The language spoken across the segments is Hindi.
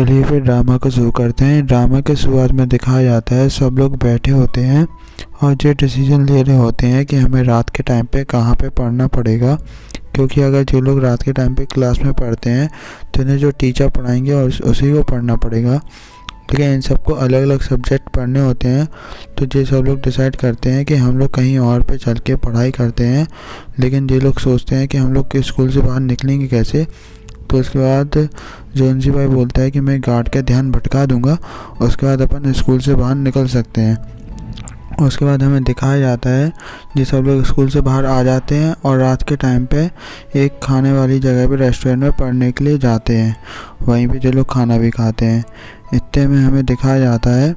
चलिए फिर ड्रामा को शुरू करते हैं। ड्रामा के शुरुआत में दिखाया जाता है सब लोग बैठे होते हैं और जो डिसीजन ले रहे होते हैं कि हमें रात के टाइम पे कहाँ पे पढ़ना पड़ेगा, क्योंकि अगर जो लोग रात के टाइम पे क्लास में पढ़ते हैं तो उन्हें जो टीचर पढ़ाएंगे और उसी को पढ़ना पड़ेगा। लेकिन इन सबको अलग अलग सब्जेक्ट पढ़ने होते हैं, तो ये सब लोग डिसाइड करते हैं कि हम लोग कहीं और पे चल के पढ़ाई करते हैं। लेकिन ये लोग सोचते हैं कि हम लोग के स्कूल से बाहर निकलेंगे कैसे। तो उसके बाद जोनसी भाई बोलता है कि मैं गार्ड का ध्यान भटका दूंगा, उसके बाद अपन स्कूल से बाहर निकल सकते हैं। उसके बाद हमें दिखाया जाता है जी सब लोग स्कूल से बाहर आ जाते हैं और रात के टाइम पे एक खाने वाली जगह पे रेस्टोरेंट में पढ़ने के लिए जाते हैं। वहीं पे जो लोग खाना भी खाते हैं। इतने में हमें दिखाया जाता है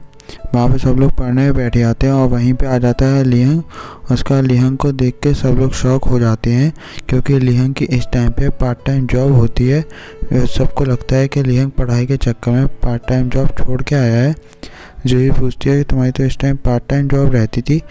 वहाँ पे सब लोग पढ़ने में बैठ जाते हैं और वहीं पे आ जाता है लिहंग। उसका लिहंग को देख के सब लोग शॉक हो जाते हैं, क्योंकि लिहंग की इस टाइम पे पार्ट टाइम जॉब होती है। सबको लगता है कि लिहंग पढ़ाई के चक्कर में पार्ट टाइम जॉब छोड़ के आया है। जूही पूछती है कि तुम्हारी तो इस टाइम पार्ट टाइम जॉब रहती थी,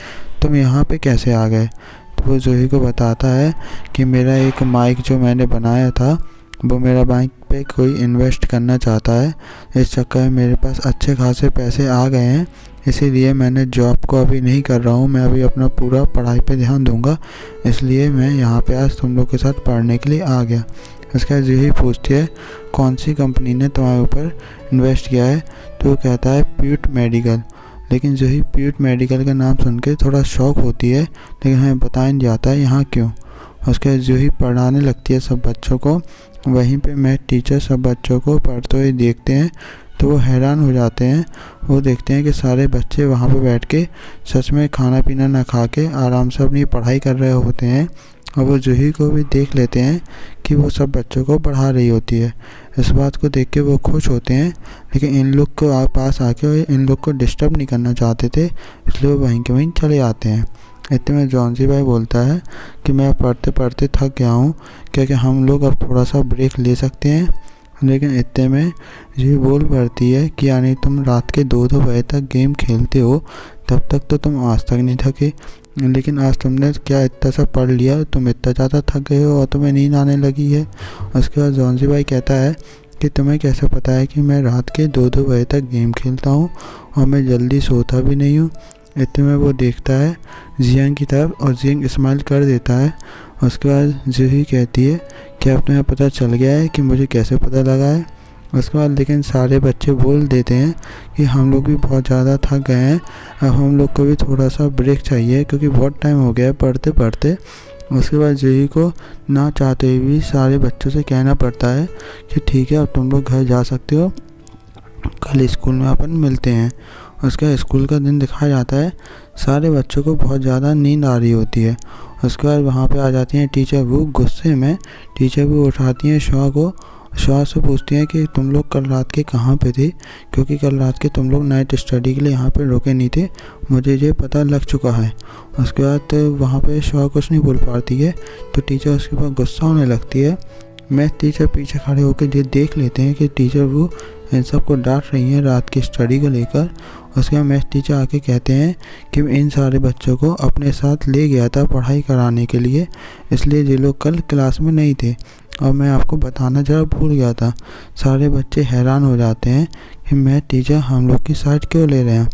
तुम यहाँ पे कैसे आ गए। तो वो जूही को बताता है कि मेरा एक माइक जो मैंने बनाया था वो मेरा माइक पे कोई इन्वेस्ट करना चाहता है। इस चक्कर में मेरे पास अच्छे खासे पैसे आ गए हैं, इसीलिए मैंने जॉब को अभी नहीं कर रहा हूँ। मैं अभी अपना पूरा पढ़ाई पे ध्यान दूंगा, इसलिए मैं यहाँ पे आज तुम लोग के साथ पढ़ने के लिए आ गया। उसके बाद जूही पूछती है कौन सी कंपनी ने तुम्हारे ऊपर इन्वेस्ट किया है। तो वो कहता है प्यूट मेडिकल। लेकिन जूही प्यूट मेडिकल का नाम सुन के थोड़ा शौक होती है, लेकिन हमें बताया नहीं जाता है यहाँ क्यों। उसके बाद जूही पढ़ाने लगती है सब बच्चों को। वहीं पे मैथ टीचर सब बच्चों को पढ़ते हुए देखते हैं तो वो हैरान हो जाते हैं। वो देखते हैं कि सारे बच्चे वहाँ पे बैठ के सच में खाना पीना ना खा के आराम से अपनी पढ़ाई कर रहे होते हैं। और वो जूही को भी देख लेते हैं कि वो सब बच्चों को पढ़ा रही होती है। इस बात को देख के वो खुश होते हैं, लेकिन इन लोग को पास आके इन लोग को डिस्टर्ब नहीं करना चाहते थे, इसलिए वो वहीं के वहीं चले आते हैं। इतने में जॉन्सी भाई बोलता है कि मैं पढ़ते पढ़ते थक गया हूँ, क्या हम लोग अब थोड़ा सा ब्रेक ले सकते हैं। लेकिन इतने में ये बोल पड़ती है कि यानी तुम रात के 2-2 बजे तक गेम खेलते हो, तब तक तो तुम आज तक नहीं थके, लेकिन आज तुमने क्या इतना सा पढ़ लिया, तुम इतना ज़्यादा थक गए हो और तुम्हें नींद आने लगी है। उसके बाद जॉन्सी भाई कहता है कि तुम्हें कैसे पता है कि मैं रात के 2-2 बजे तक गेम खेलता हूँ और मैं जल्दी सोता भी नहीं हूँ। इतने में वो देखता है जियांग की तरफ और जियांग स्माइल कर देता है। उसके बाद जूही कहती है कि अब तुम्हें पता चल गया है कि मुझे कैसे पता लगा है। उसके बाद लेकिन सारे बच्चे बोल देते हैं कि हम लोग भी बहुत ज़्यादा थक गए हैं, अब हम लोग को भी थोड़ा सा ब्रेक चाहिए, क्योंकि बहुत टाइम हो गया है पढ़ते पढ़ते। उसके बाद जूही को ना चाहते हुए भी सारे बच्चों से कहना पड़ता है कि ठीक है अब तुम लोग घर जा सकते हो, कल स्कूल में अपन मिलते हैं। उसका स्कूल का दिन दिखाया जाता है। सारे बच्चों को बहुत ज़्यादा नींद आ रही होती है। उसके बाद वहाँ पे आ जाती हैं टीचर वो गुस्से में। टीचर वो उठाती हैं शॉ को। शॉ से पूछती हैं कि तुम लोग कल रात के कहाँ पे थे, क्योंकि कल रात के तुम लोग नाइट स्टडी के लिए यहाँ पे रुके नहीं थे, मुझे ये पता लग चुका है। उसके बाद वहाँ पे शॉ कुछ नहीं बोल पाती है, तो टीचर उसके बाद गुस्सा होने लगती है। मैथ टीचर पीछे खड़े होकर ये देख लेते हैं कि टीचर वो इन सबको डांट रही हैं रात की स्टडी को लेकर। उसके बाद मैथ टीचर आके कहते हैं कि इन सारे बच्चों को अपने साथ ले गया था पढ़ाई कराने के लिए, इसलिए ये लोग कल क्लास में नहीं थे और मैं आपको बताना जरा भूल गया था। सारे बच्चे हैरान हो जाते हैं कि मैथ टीचर हम लोग की साइड क्यों ले रहे हैं।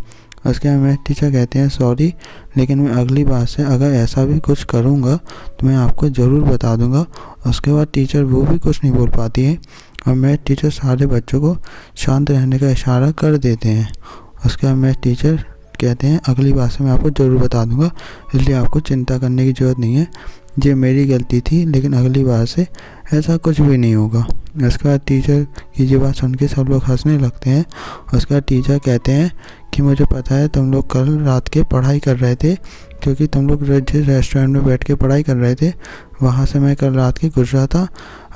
उसके बाद मैथ टीचर कहते हैं सॉरी, लेकिन मैं अगली बार से अगर ऐसा भी कुछ करूँगा तो मैं आपको ज़रूर बता दूँगा। उसके बाद टीचर वो भी कुछ नहीं बोल पाती है और मैथ टीचर सारे बच्चों को शांत रहने का इशारा कर देते हैं। उसके बाद मैथ टीचर कहते हैं अगली बार से मैं आपको ज़रूर बता दूंगा, इसलिए आपको चिंता करने की ज़रूरत नहीं है, ये मेरी गलती थी, लेकिन अगली बार से ऐसा कुछ भी नहीं होगा। उसके बाद टीचर की ये बात सुन के सब लोग हंसने लगते हैं। उसके बाद टीचर कहते हैं कि मुझे पता है तुम लोग कल रात के पढ़ाई कर रहे थे, क्योंकि तुम लोग जिस रेस्टोरेंट में बैठ के पढ़ाई कर रहे थे वहाँ से मैं कल रात के गुजरा था।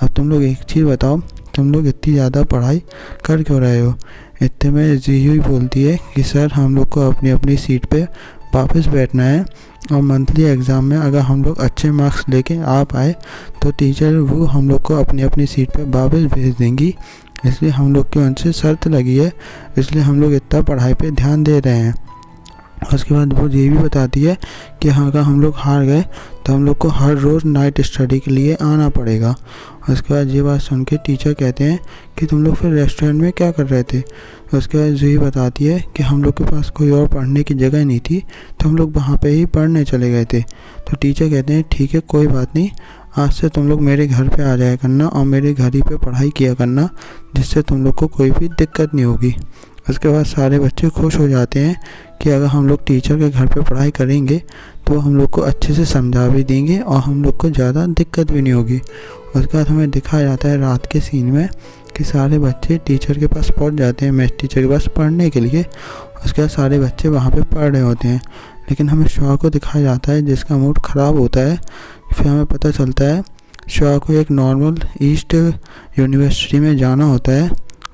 अब तुम लोग एक चीज़ बताओ, तुम लोग इतनी ज़्यादा पढ़ाई कर क्यों रहे हो। इतने में जूही बोलती है कि सर हम लोग को अपनी अपनी सीट पे वापस बैठना है और मंथली एग्ज़ाम में अगर हम लोग अच्छे मार्क्स लेके आ पाए तो टीचर वो हम लोग को अपनी अपनी सीट पे वापस भेज देंगी, इसलिए हम लोग की उनसे शर्त लगी है, इसलिए हम लोग इतना पढ़ाई पे ध्यान दे रहे हैं। उसके बाद वो ये भी बताती है कि हाँ अगर हम लोग हार गए तो हम लोग को हर रोज़ नाइट स्टडी के लिए आना पड़ेगा। उसके बाद ये बात सुन के टीचर कहते हैं कि तुम लोग फिर रेस्टोरेंट में क्या कर रहे थे। उसके बाद जूही बताती है कि हम लोग के पास कोई और पढ़ने की जगह नहीं थी तो हम लोग वहाँ पे ही पढ़ने चले गए थे। तो टीचर कहते हैं ठीक है कोई बात नहीं, आज से तुम लोग मेरे घर पे आ जाया करना और मेरे घर ही पे पढ़ाई किया करना, जिससे तुम लोग को कोई भी दिक्कत नहीं होगी। उसके बाद सारे बच्चे खुश हो जाते हैं कि अगर हम लोग टीचर के घर पे पढ़ाई करेंगे तो हम लोग को अच्छे से समझा भी देंगे और हम लोग को ज़्यादा दिक्कत भी नहीं होगी। उसके बाद हमें दिखाया जाता है रात के सीन में कि सारे बच्चे टीचर के पास पहुंच जाते हैं, मैथ टीचर के पास पढ़ने के लिए। उसके बाद सारे बच्चे वहाँ पे पढ़ रहे होते हैं, लेकिन हमें शुआ को दिखाया जाता है जिसका मूड ख़राब होता है। फिर हमें पता चलता है शुआ को एक नॉर्मल ईस्ट यूनिवर्सिटी में जाना होता है,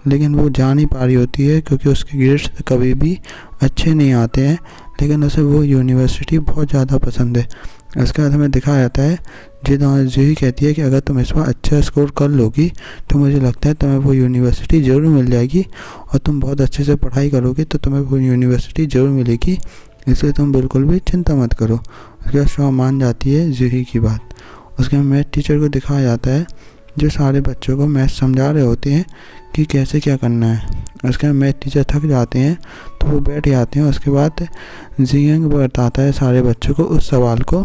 लेकिन वो जा नहीं पा रही होती है क्योंकि उसके ग्रेड्स कभी भी अच्छे नहीं आते हैं, लेकिन उसे वो यूनिवर्सिटी बहुत ज़्यादा पसंद है। उसके बाद हमें दिखाया जाता है जूही कहती है कि अगर तुम इस बार अच्छा स्कोर कर लोगी तो मुझे लगता है तुम्हें वो यूनिवर्सिटी ज़रूर मिल जाएगी और तुम बहुत अच्छे से पढ़ाई करोगे तो तुम्हें वो यूनिवर्सिटी ज़रूर मिलेगी, इसलिए तुम बिल्कुल भी चिंता मत करो। उसके बाद शुआ मान जाती है जूही की बात। उसके बाद मैथ टीचर को दिखाया जाता है जो सारे बच्चों को मैथ समझा रहे होते हैं कि कैसे क्या करना है। उसके बाद मैथ टीचर थक जाते हैं तो वो बैठ जाते हैं। उसके बाद जियांग बताता है सारे बच्चों को उस सवाल को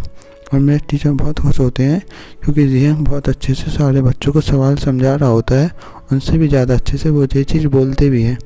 और मैथ टीचर बहुत खुश होते हैं क्योंकि जियांग बहुत अच्छे से सारे बच्चों को सवाल समझा रहा होता है, उनसे भी ज़्यादा अच्छे से वो ये चीज़ बोलते भी हैं।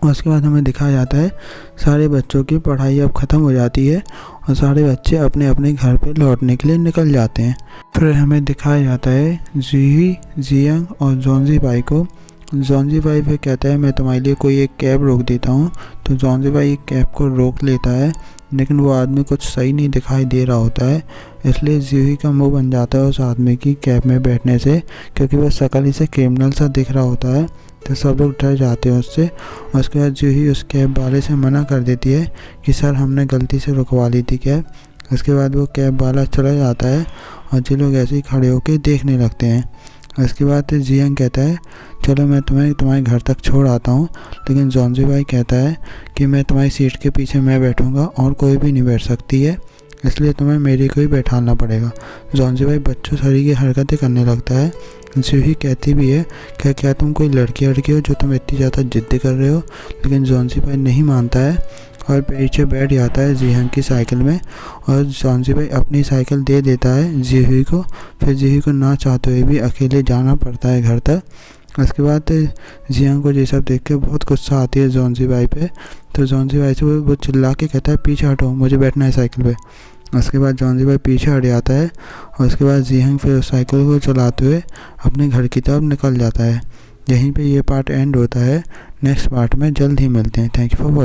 उसके बाद हमें दिखाया जाता है सारे बच्चों की पढ़ाई अब ख़त्म हो जाती है और सारे बच्चे अपने अपने घर पे लौटने के लिए निकल जाते हैं। फिर हमें दिखाया जाता है जूही, जियांग और जॉन्जी भाई को। जॉन्जी भाई फिर कहता है मैं तुम्हारे लिए कोई एक कैब रोक देता हूँ। तो जॉन्जी भाई एक कैब को रोक लेता है, लेकिन वो आदमी कुछ सही नहीं दिखाई दे रहा होता है, इसलिए जूही का मुंह बन जाता है उस आदमी की कैब में बैठने से, क्योंकि वह शक्ल ही से क्रिमिनल सा दिख रहा होता है। तो सब लोग डर जाते हैं उससे। और उसके बाद जूही उस कैब वाले से मना कर देती है कि सर हमने गलती से रुकवा ली थी कैब। उसके बाद वो कैब वाला चला जाता है और जो लोग ऐसे ही खड़े होकर देखने लगते हैं। उसके बाद जियांग कहता है चलो मैं तुम्हें तुम्हारे घर तक छोड़ आता हूँ, लेकिन जॉन्जी भाई कहता है कि मैं तुम्हारी सीट के पीछे मैं बैठूँगा और कोई भी नहीं बैठ सकती है, इसलिए तुम्हें मेरी को ही बैठाना पड़ेगा। जॉन्जी भाई बच्चों सरी की हरकतें करने लगता है। जूही कहती भी है क्या तुम कोई लड़की हो जो तुम इतनी ज़्यादा जिद्द कर रहे हो, लेकिन जॉन्जी भाई नहीं मानता है और पीछे बैठ जाता है जियांग की साइकिल में और जॉन्जी भाई अपनी साइकिल दे देता है जूही को। फिर जूही को ना चाहते हुए भी अकेले जाना पड़ता है घर तक। उसके बाद जियांग को ये सब देख के बहुत गुस्सा आती है जॉन्जी भाई पे। तो जॉन्जी भाई से वो चिल्ला के कहता है पीछे हटो, मुझे बैठना है साइकिल पे। उसके बाद जॉन्जी भाई पीछे हट जाता है और उसके बाद जियांग फिर उस साइकिल को चलाते हुए अपने घर की तरफ निकल जाता है। यहीं पे ये पार्ट एंड होता है। नेक्स्ट पार्ट में जल्द ही मिलते हैं। Thank you for watching.